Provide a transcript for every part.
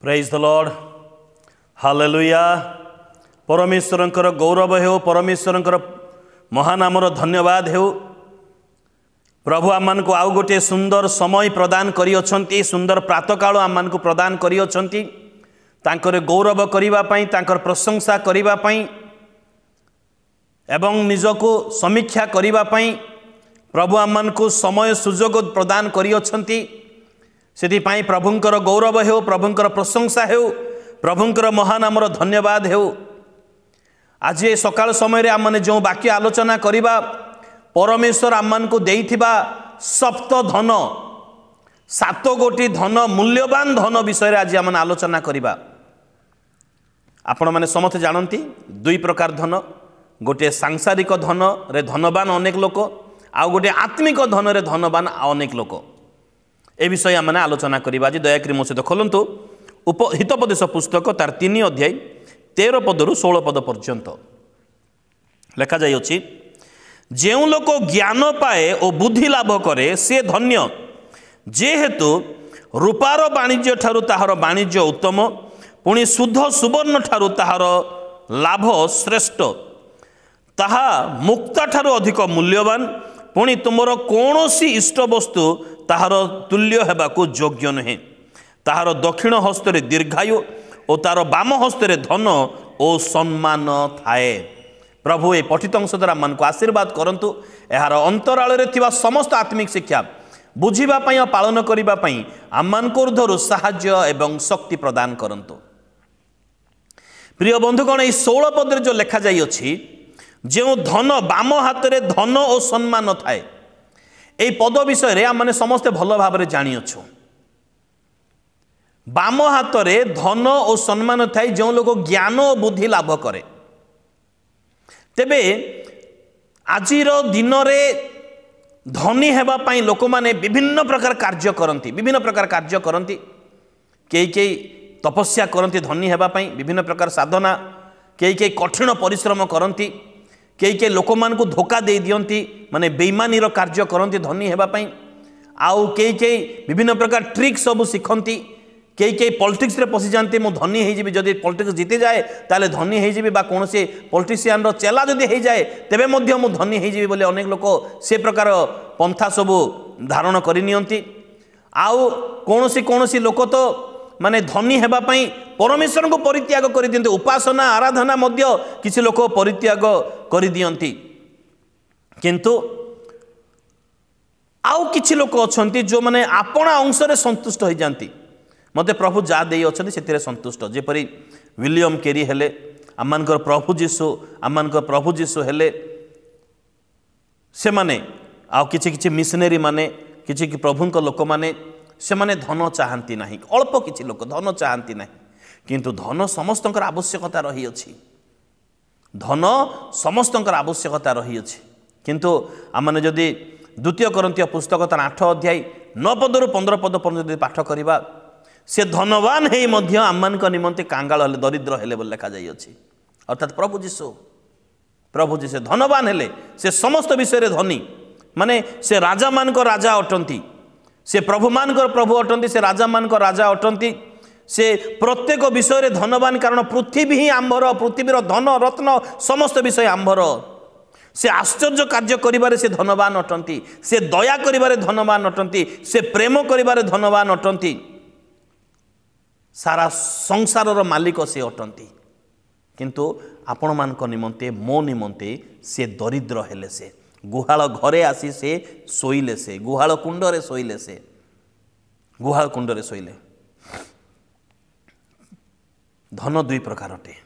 Praise the lord hallelujah. परमेश्वरंकर गौरव हो, परमेश्वरंकर महानामर धन्यवाद हो। प्रभु आम को आउ गोटे सुंदर समय प्रदान करियछंती, सुंदर प्रातःकाल आम को प्रदान करियछंती। तांकर गौरव करिबा पई, तांकर प्रशंसा करिबा पई एवं निजको समीक्षा करिबा पई प्रभु आम को समय सुजोग प्रदान करियछंती। सेथिपाई प्रभुंकर गौरव हो, प्रभुंकर प्रशंसा हो, प्रभुंकर महानामर धन्यवाद हो। आज ये सकाल समय आम जो वाक्य आलोचना करिबा, परमेश्वर आम को देइथिबा सप्त धन, 7 गोटी धन, मूल्यवान धन विषय आज आम आलोचना करिबा। आपण माने समस्त जानती 2 प्रकार धन, गोटे सांसारिक धन रे धनवान अनेक लोक, आउ गोटे आत्मिक धन रे धनवान अनेक लोक। ए विषय आम आलोचना करिबा। आज दयाकरी मो सहित खोलंतु हितोपदेश पुस्तक तार 3 अध्याय 13 पदरु 16 पद पर्यंत लेखा जाई अछि। जेउ लोक ज्ञान पाए और बुद्धि लाभ करे से धन्य, जेहेतु रूपार वाणिज्य ठारू ताहार वाणिज्य उत्तम, पुणी शुद्ध सुवर्ण ठारू ताहार लाभ श्रेष्ठ, ताहा मुक्ता ठारू अधिक मूल्यवान, पुणी तुमर कौनसी इष्ट वस्तु ताहार तुल्य हेबाकू योग्य नुहे। ताहार दक्षिण हस्तरे दीर्घायु और तार बाम हस्तरे धन और सम्मान थाए। प्रभु ये पठित अंश द्वारा मन को आशीर्वाद करंतु। यार अंतराल रे थिबा समस्त आत्मिक शिक्षा बुझिबा पई और पालन करिबा पई आमान को ऊर्ध्वरु साहाय्य एवं शक्ति प्रदान करंतु। प्रिय बंधुगण, ये 16 पद जो लेखा जाई अछि, जो धन बाम हाथ रे धन और सम्मान थाए, ए पद विषय रे आम समस्ते भल भाव जानी अच्छु। बाम हाथ रे धन और सम्मान थाए जो लोग ज्ञान और बुद्धि लाभ करे। तेबे आजिर दिन रे धनी हेबा पई लोक माने विभिन्न प्रकार कार्य करती, विभिन्न प्रकार कार्य करती। कई तपस्या करती धनी हेबा पई, विभिन्न प्रकार साधना, कई कठिन परिश्रम करती, कई लोक मान को धोखा दे दियंती, माने बेईमानीर कार्य करती धनी हेबा पई। आउ कई विभिन्न प्रकार ट्रिक सब शिखती, कई पॉलिटिक्स रे पशि जाती। मु धनी हो जदि पॉलिटिक्स जीति जाए ताले धनी हो, कौन से पॉलिटिशियन चेला जदि हो जाए तेबे मध्य मु धनी हो बोले अनेक लोक से प्रकार पंथा सब धारण करनियंती। आउ कौन सी लोक तो माने धनी हेबा पई परमेश्वर को परित्याग कर दियंती। उपासना आराधना मध्य किसी लोक परित्याग कर दियंती। किंतु आउ किछि लोक अछंती जो माने आपणा अंश रे संतुष्ट हो जाती। मते प्रभु जा देई अछंती सेतिरे संतुष्ट। जेपरि विलियम केरी हेले, आमानकर प्रभु जीशु हेले, से माने आउ किछि मिशनरी माने, किछि प्रभुंक लोक माने, से माने धन चाहती नहीं। अल्प किछि लोक धन चाहती नहीं, किंतु धन समस्तंकर आवश्यकता रही अछि। धन समस्तंकर आवश्यकता रही अछि। किंतु आमने जदि 2 कोरिन्थीय पुस्तक तार 8 अध्याय 9 पदरु 15 पद पर्यंत पाठ करिबा, से धनवान हेई मध्य आमनक निमंते कांगाल हेले, दरिद्र हेले बोल लेखा जाई अछि। अर्थात प्रभु जीशु धनवान हेले, से समस्त विषय रे धनी, माने से राजा मान को राजा अटंती, से प्रभु मान को प्रभु अटंती, से राजा मान को राजा अटंती। से प्रत्येक विषय रे धनवान, कारण पृथ्वी ही आंबर, पृथ्वीर धन रत्न समस्त विषय आंबर। से आश्चर्य कार्य करिबारे से धनवान अटंती, से दया करिबारे धनवान अटंती, से प्रेम करिबारे धनवान अटंती। सारा संसार मालिक से अटंती। किंतु आपण मान निमंते, मो निमंते से दरिद्र हेले। से गुहाल घरे आसी से शोइले, से गुहाल कुंडरे शोइले, से गुहाल कुंडरे शोइले। धन 2 प्रकार अटे।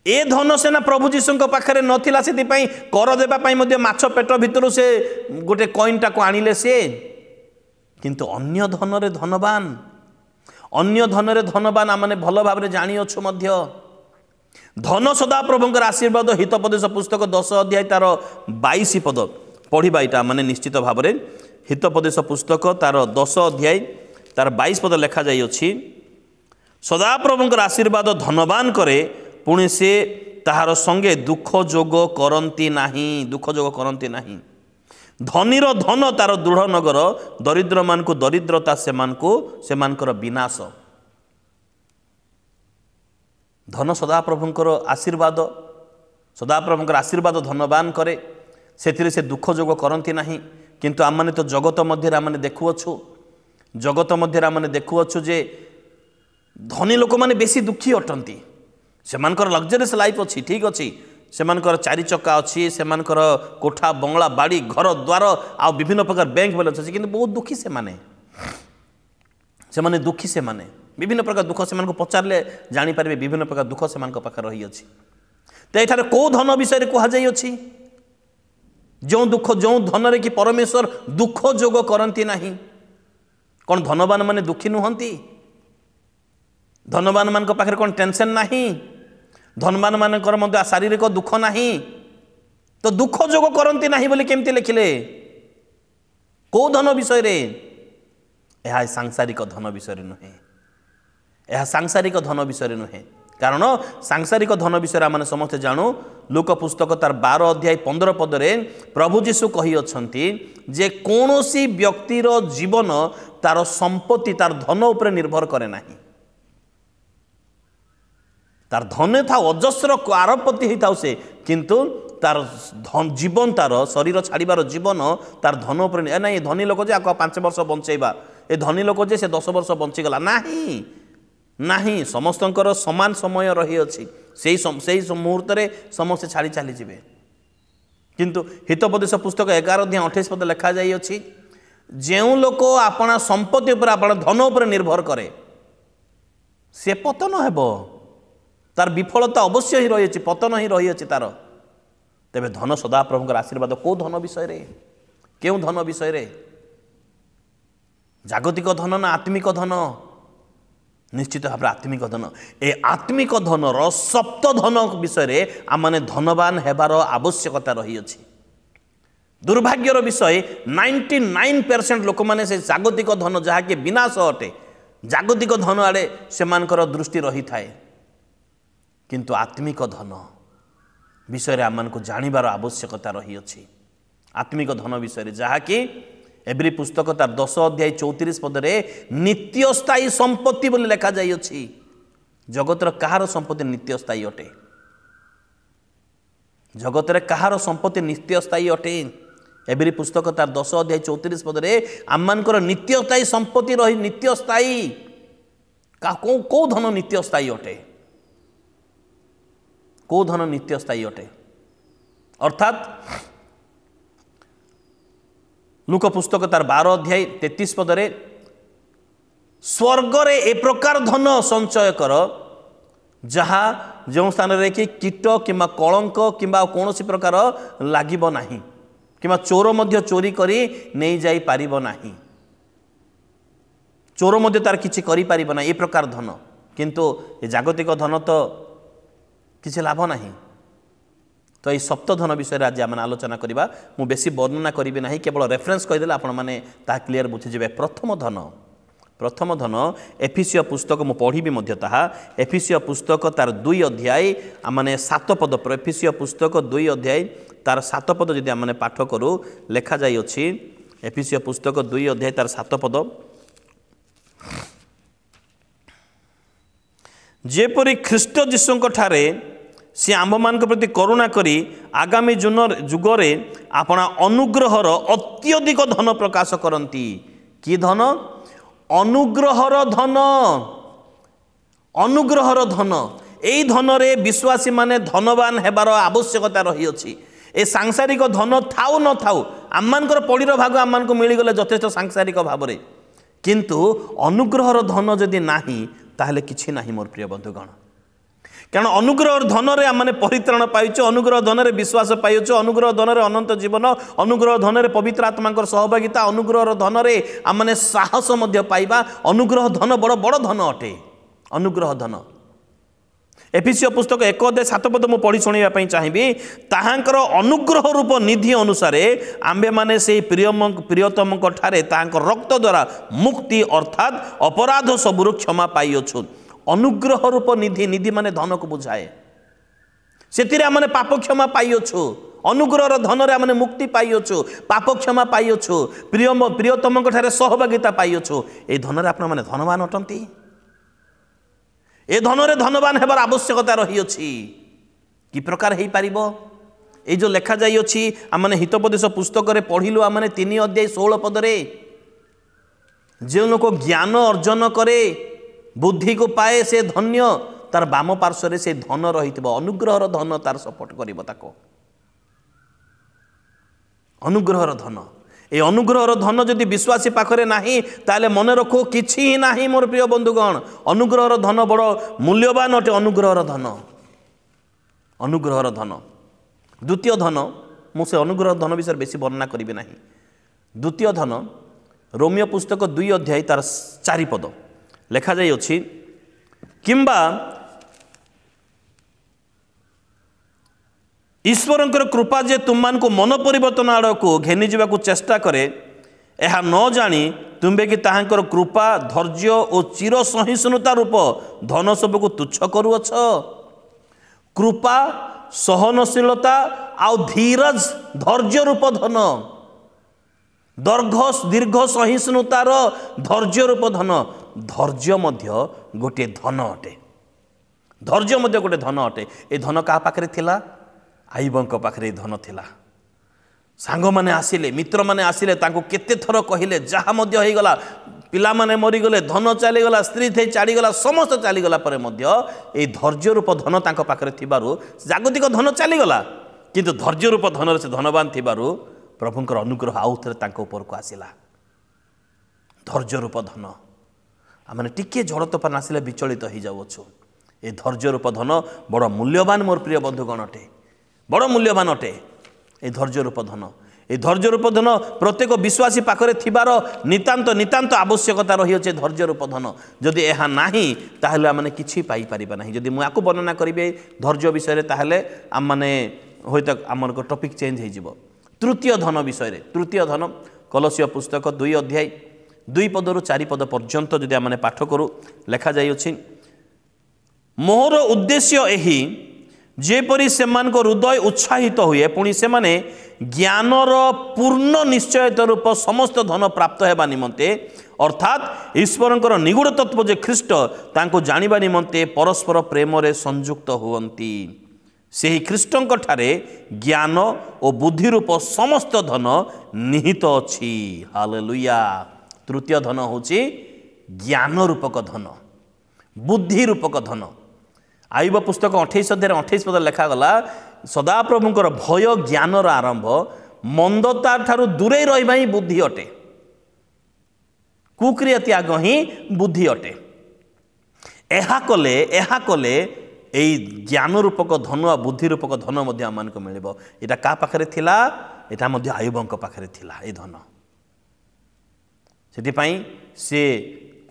ए धन सेना प्रभु जीशु पाखे नथिला, से कर देबा पई मध्ये माछ पेट भितरु से गोटे कॉइनटा को आनिले से। किंतु अन्य धन रे धनवान, अन्य धन रे धनवान आमने भल भाव जानी अच्छु मध्य। धन सदा प्रभुंकर आशीर्वाद। हितोपदेश पुस्तक 10 अध्याय तार 22 पद पढ़िबा, एटा माने निश्चित भाव में हितोपदेश पुस्तक तार 10 अध्याय तार 22 पद लेखा जाई अछि। सदा प्रभुंकर आशीर्वाद धनवान करे, पुणी से ताहार संगे दुख जोग करती नाही, दुख जोग करती नाही। धनीर धन तार दृढ़ नगर, दरिद्र मान को दरिद्रता से विनाश। धन सदाप्रभुंकर आशीर्वाद सदाप्रभुंकर आशीर्वाद धनवान करे से दुख जोग करती नहीं किंतु आम मैंने तो जगत मध्य आम देखुअछु जगत मध्य आम देखुअछु जे धनी लोक मैंने बेसी दुखी अटंती से लग्जरीस लाइफ अच्छी ठीक अच्छी से चारि चक्का अच्छी से कोठा बंगला बाड़ी घर द्वार आ विभिन्न प्रकार बैंक बैलेंस अच्छी किंतु बहुत दुखी से माने दुखी से माने विभिन्न प्रकार दुख से पचारे जानीपारे विभिन्न प्रकार दुख से पाखे रही अच्छी तो ये कौ धन विषय कहुई जो दुख जो धन रे कि परमेश्वर दुख जोग करती नहीं कौन धनवान माने दुखी नुहंती धनवान मान पाखे कौन टेंशन नहीं धनवान मानकर मध्य शारीरिक दुख नहीं तो दुख जोग करती नहीं बोली केमती लिखिले कौ धन विषय रे यह सांसारिक धन विषय नुहे यह सांसारिक धन विषय नुहे कारण सांसारिक धन विषय आम समस्ते जानू लूक पुस्तक तार 12 अध्याय 15 पदरे प्रभु जीशु कही अछंती जे कौनसी व्यक्तिर जीवन तार संपत्ति तार धन उपरे निर्भर करे नाही तार धन था अजस्र आरपति होता से किंतु तार जीवन तार शरीर छाड़बार जीवन तार धन उपर ना ये धनी लोक जे आक 5 वर्ष बंचेबा ए धनी लोक जे से 10 वर्ष बंचीगला नहीं नहीं समस्तंकर समान समय रही अच्छी से मुहूर्त में समस्ते छाड़ी चली जाए किंतु हितोपदेश पुस्तक 11 अध्याय 28 पद लिखा जाइए जो लोक अपना संपत्ति उपर अपना धन उपर निर्भर करे से पतन हेब तार विफलता अवश्य ही रही पतन ही रही तार तेरे धन सदाप्रभुंकर आशीर्वाद कौ धन विषय रे क्यों धन विषय रे जागतिक धन ना आत्मिक धन निश्चित भाव आत्मिक धन ए आत्मिक धन सप्त धन विषय आम धनवान हेबार आवश्यकता रही अछि दुर्भाग्यर विषय 99% लोक मैंने से जागतिक धन जहाँकि विनाश अटे जागतिक धन आड़े से दृष्टि रही थाए किंतु आत्मिक धन विषय आम को जानिबार आवश्यकता रही अछि आत्मिक धन विषय जहाँकि एवरी पुस्तक तार 10 अध्याय 34 पदरे नित्य स्थायी संपत्ति बोली लिखा जाइए जगतर कहार संपत्ति नित्य स्थायी अटे जगतर कहार संपत्ति नित्य स्थायी अटे एवरी पुस्तक तार 10 अध्याय 34 पदरे आममानकर नित्य स्थायी संपत्ति रही नित्य स्थायी कौ धन नित्य स्थायी अटे कौ धन नित्य स्थायी अटे अर्थात लूक पुस्तक तार 12 अध्याय 33 पदरे स्वर्गरे ए प्रकार धन संचय कर जहा जो स्थान रे कि कीट किंबा कलंक किंबा कौनसी प्रकार लागिबो नाही किंबा चोर मध्य चोरी करी नहीं जाई पारिबो नाही चोर मध्य तार किछि करि पारिबो ना ए प्रकार धन किंतु ए जागतिक धन तो किछि लाभ नाही तो ये सप्त धन विषय आज आम आलोचना करवा मु बेसी वर्णना करी ना केवल रेफरेन्स कहीदेले आपण मैंने ता क्लीयर बुझीजे प्रथम धन एफिसियो पुस्तक मु पढ़ी एफिसियो पुस्तक तार 2 अध्याय आमने 7 पद एफिसियो पुस्तक 2 अध्याय तार 7 पद जदि आमने पाठ करूँ लेखा जाई अछि एफिसियो पुस्तक 2 अध्याय तार 7 पद जेपरि ख्रीष्ट जीशुंक ठारे सी आम मान प्रति करुणा करी आगामी जुगरे अपना अनुग्रहर अत्यधिक धन प्रकाश करती कि धन अनुग्रहर धन यही धन रे विश्वासी माने धनवान हेबार आवश्यकता रही अछि ए सांसारिक धन थाउ न थाउ आम मानकर पड़ीर भाग आम मान को मिलगले यथेष्ट सांसारिक भाव रे किंतु अनुग्रहर धन जदि नाही ताहले किछि नाही मोर प्रिय बंधुगण कारण अनुग्रह धन रे आम परित्राण पाइचु अनुग्रह धन रे विश्वास पाइचु अनुग्रह धन रे अनंत जीवन अनुग्रह धन रे पवित्र आत्मा सहभागिता अनुग्रह धन रे आम साहस मध्य पाइबा अनुग्रह धन बड़ बड़ धन अटे अनुग्रह धन एफिसियो पुस्तक 1 अध्याय 7 पद मु पढ़ी शुणाइबा चाहिए ताहांकर अनुग्रह रूप निधि अनुसार आंबे माने से प्रियतम ठारे ताहांकर रक्त द्वारा मुक्ति अर्थात अपराध सबुरु क्षमा पाइअछु अनुग्रह रूप निधि माने धन को बुझाए से आमने पाप क्षमा पाइअछु अनुग्रह धन रे आमने मुक्ति पाइअछु पाप क्षमा पाइअछु प्रियतम ठारे सहभागिता पाइअछु ए धन रे आपण माने धनवान अटंती ए धन धनवान हेबार आवश्यकता रही अछि कि प्रकार हेई पारिबो ए जो लेखा जाई अछि आमने हितोपदेश पुस्तक रे पढ़िलु आमने 3 अध्याय 16 पद रे जे लोक ज्ञान अर्जन करे बुद्धि को पाए से धन्य तार बाम पार्श्व रे से धन रहितबो अनुग्रहर धन तार सपोर्ट करिवो ताको अनुग्रहर धन ए अनुग्रहर धन जदि विश्वासी पाखरे नाही ताले मन रखो किछि ही नाही मोर प्रिय बंधुगण अनुग्रहर धन बड़ मूल्यवान अटे अनुग्रहर धन द्वितीय धन मुझे अनुग्रह धन विषय बेसी वर्णना करी ना द्वितीय धन रोमियो पुस्तक 2 अध्याय तार 4 पद लेखा जाई अछि किंबा ईश्वरंकर कृपा जे तुम को मन परिवर्तन आड़ को घेनी जावा को चेष्टा करे यह न जानी तुम्बे कि ताहांकर कृपा धैर्य और चिर सहिष्णुता रूप धन सब को तुच्छ करुअछ कृपा सहनशीलता आउ धीरज धैर्य रूप धन दीर्घ सहिष्णुतार धैर्य रूप धन धैर्य मध्य गोटे धन अटे धैर्य मध्य गोटे धन अटे ए धन क्या पाखरे थिला आईबंक पाखरे धन थिला सांग माने आसिले मित्र माने आसिले तांको केते थर कहिले जहा मध्य होई गला पिला माने मरी गले धन चली गला स्त्री थे चाड़ी गला समस्त चली गला परे मध्य ए धैर्य रूप धन तांको पाखरे थिबारु जागतिक धन चली गला किंतु धैर्य रूप धन से धनवान थिबारु प्रभुंकर अनुग्रह आउ थरे तांको ऊपर को आसिला धैर्य रूप धन आमने टिके झड़ तोफान आसिले विचलित हो जाउछु ए धैर्य रूप धन बड़ मूल्यवान मोर प्रिय बंधुगण अटे बड़ मूल्यवान अटे ए धैर्य रूप धन ए धैर्य रूप धन प्रत्येक विश्वासी पाखरे थिबार नितांत नितांत आवश्यकता रही अछि धैर्य रूप धन जदि एहा नाही ताहले आमने किछि पाई परिबा नाही जदि मु आकु वर्णना करिबे धैर्य विषय रे ताहले आम माने होयत आमर को टॉपिक चेंज हो जिवो तृतीय धन विषय रे तृतीय धन कलसीय पुस्तक 2 अध्याय 2 पदरु 4 पद पर्यंत जदि आमने पाठ करू लेखा जाई अछि मोहर उद्देश्य एही जेपरी सेमान को हृदय उत्साहित हुए पुणी से माने ज्ञानर पूर्ण निश्चयता रूप समस्त धन प्राप्त हेबा निमंते अर्थात ईश्वरंकर निगूढ़ तत्व जे ख्रीष्ट तांको जानिबा निमंते परस्पर प्रेम रे संयुक्त हुवंती सेही ख्रीष्टंक ठारे ज्ञान और बुद्धि रूप समस्त धन निहित अछि हालेलुया तृतीय धन होची ज्ञान रूपक धन बुद्धि रूपक धन आयुब पुस्तक 28 अध्याय 28 पद लेखा गला सदाप्रभुंकर भय ज्ञानर आरंभ मंदता ठारू दूरे रहिबा ही बुद्धि अटे कुक्रिया त्याग ही बुद्धि अटे एहा कले एई ज्ञान रूपक धन आ बुद्धि रूपक धन मध्य आमान को मिलिबो एटा का पाखरे थिला एटा मध्य आयुबंक पाखरे थिला ए धन सेति पई से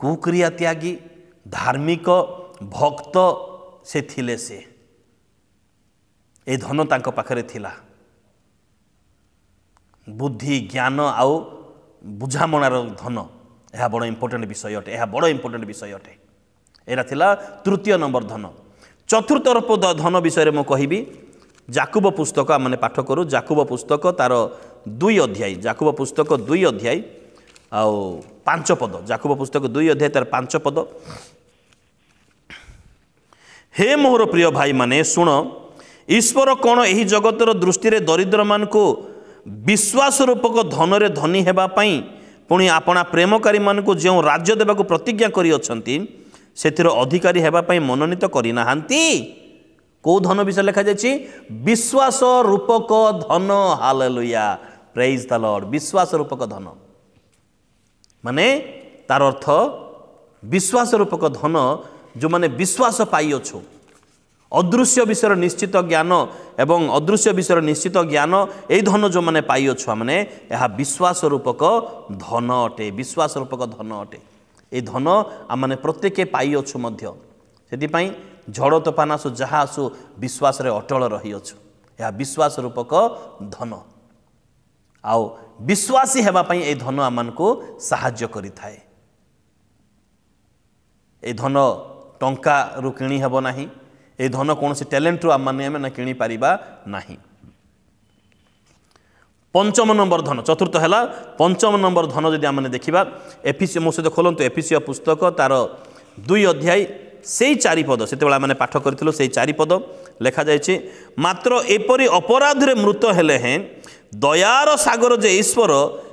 कुक्रिया त्यागी धार्मिक भक्त से थिले से ए धन तांको पाखरे थिला बुद्धि ज्ञान आउ बुझामणार धन यह बड़ इंपोर्टेंट विषय अटे यह बड़ इंपोर्टेंट विषय अटे एरा थिला तृतीय नंबर धन चतुर्थ धन विषय में कहबी जाकुब पुस्तक आमने पाठ करू जाकुब पुस्तक तार 2 अध्याय जाकुब पुस्तक 2 अध्याय आउ 5 पद जाकुब पुस्तक 2 अध्याय तार 5 पद हे मोहर प्रिय भाई माने शुण ईश्वर कौन यही जगतर दृष्टि रे दरिद्र मान को विश्वास रूपक धन रे धनी हेबा पई पुणी आपणा प्रेमकारी मान को जो राज्य देवा को प्रतिज्ञा करी अछंती सेथिर अधिकारी हेबा पई मनोनीत करी नाहांती को धन विषय लिखा जायछि विश्वास रूपक धन हालेलुया प्रेज द लॉर्ड विश्वास रूपक धन माने तार अर्थ विश्वास रूपक धन जो माने विश्वास पाई अछु अदृश्य विषय निश्चित ज्ञान एवं अदृश्य विषय निश्चित ज्ञान ए धन जो माने पाई अछु माने यह विश्वास रूपक धन अटे विश्वास रूपक धन अटे ए धन आम माने प्रत्येक पाई अछु मध्य सेति पई झड़ तोफान आसु जहा आसु विश्वास रे अटल रही अछु यह विश्वास रूपक धन आउ विश्वासी हेबा पई ए धन आमान को सहाय्य करि थाए ए धन टंका रु किणी हेब नाही ए धन कौन से टैलेंट रु आम किणी पारिबा नाही पंचम नंबर धन चतुर्थ है पंचम नंबर धन जदि आम देखा एफिसी मो सहित खोलतु एफिसी पुस्तक तार 2 अध्याय से चारिपद से मैंने पाठ करूँ से चारिपद लिखा जाए मात्र एपरी अपराध रे मृत हेले हैं दयार सागर जे ईश्वर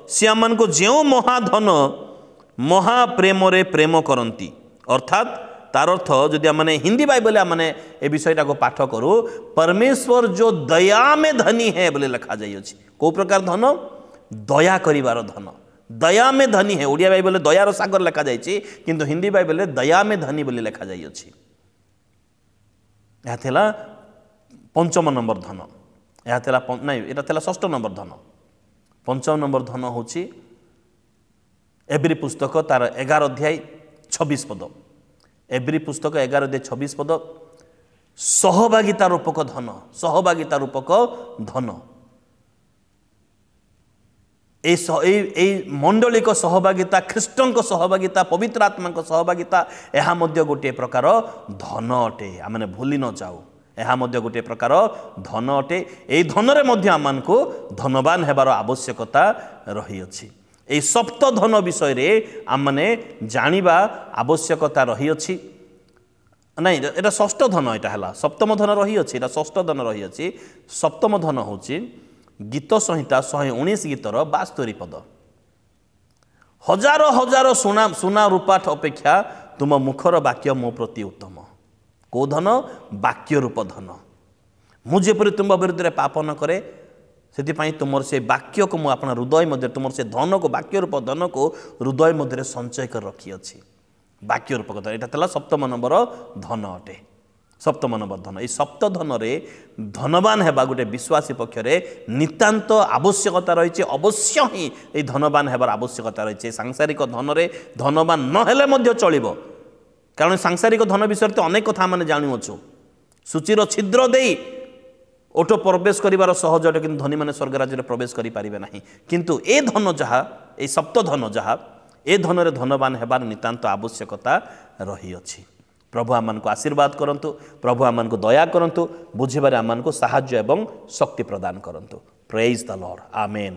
सी आम को जो महाधन महाप्रेम प्रेम करती अर्थात तार अर्थ जदि मैंने हिंदी बाइबल मैंने ए विषयटा को पाठ करूँ परमेश्वर जो दया में धनी है बोले लिखा जाइए कौ प्रकार धन दया करिवार धन दया में धनी है ओडिया बाइबल दयार सागर लिखा जाइए किंतु हिंदी बाइबल दया में धनी बोले लिखा जाइए यह पंचम नंबर धन यह नहीं यहाँ षष्ठ नंबर धन पंचम नंबर धन हूँ एब्री पुस्तक तार 11 अध्याय 26 पद एब्री पुस्तक 11 अध्याय 26 पद सहभागिता रूपक धन सहभागिता रूपक धन मंडलिक सहभागिता ख्रीष्टों सहभागिता पवित्र आत्मा सहभागिता यह गोटे प्रकार धन अटे आम भूली न जाऊ यह गोटे प्रकार धन अटे यही धन में आम को धनवान होबार आवश्यकता रही अछि ए सप्त धन विषय रे आमने जानिबा आवश्यकता रही अछि नहीं एटा षष्ठ धन एटा हला सप्तम धन रही अछि एटा षष्ठ धन रही अछि सप्तम धन होछि गीत संहिता 119 गीतर 72 पद हजार हजार सुना रूपाठ अपेक्षा तुम मुखर वाक्य मो प्रति उत्तम को धन वाक्य रूप धन मुझेपरी तुम विरुद्ध पाप न करे से तुम से वाक्य को मुझे हृदय मध्य तुम से धन को वाक्य रूप धन को हृदय मध्य संचय कर रखी अच्छी वाक्य रूप धन यहाँ सप्तम नंबर धन अटे सप्तम नंबर धन ये सप्त धन रे धनवान होगा गोटे विश्वासी पक्षरे नितांत आवश्यकता रही अवश्य ही ये धनवान होबार आवश्यकता रही सांसारिक धन रे धनवान नहेले चलिबो कारण सांसारिक धन विषय तो अनेक कथा मैंने जानुअछु सूचीर छिद्र दे ओटो प्रवेश करिवार सहज अटे किंतु धनी माने स्वर्ग राज्य प्रवेश करि पारिबे नाही किंतु ए धन जहा ए सप्त धन जहा ए धन रे धनवान हेबार नितांत आवश्यकता रही अछि प्रभु आमान को आशीर्वाद करंतु प्रभु आमान को दया करंतु बुझिबारे आमान को सहाय्य एवं शक्ति प्रदान करंतु प्रेज द लॉर्ड आमेन।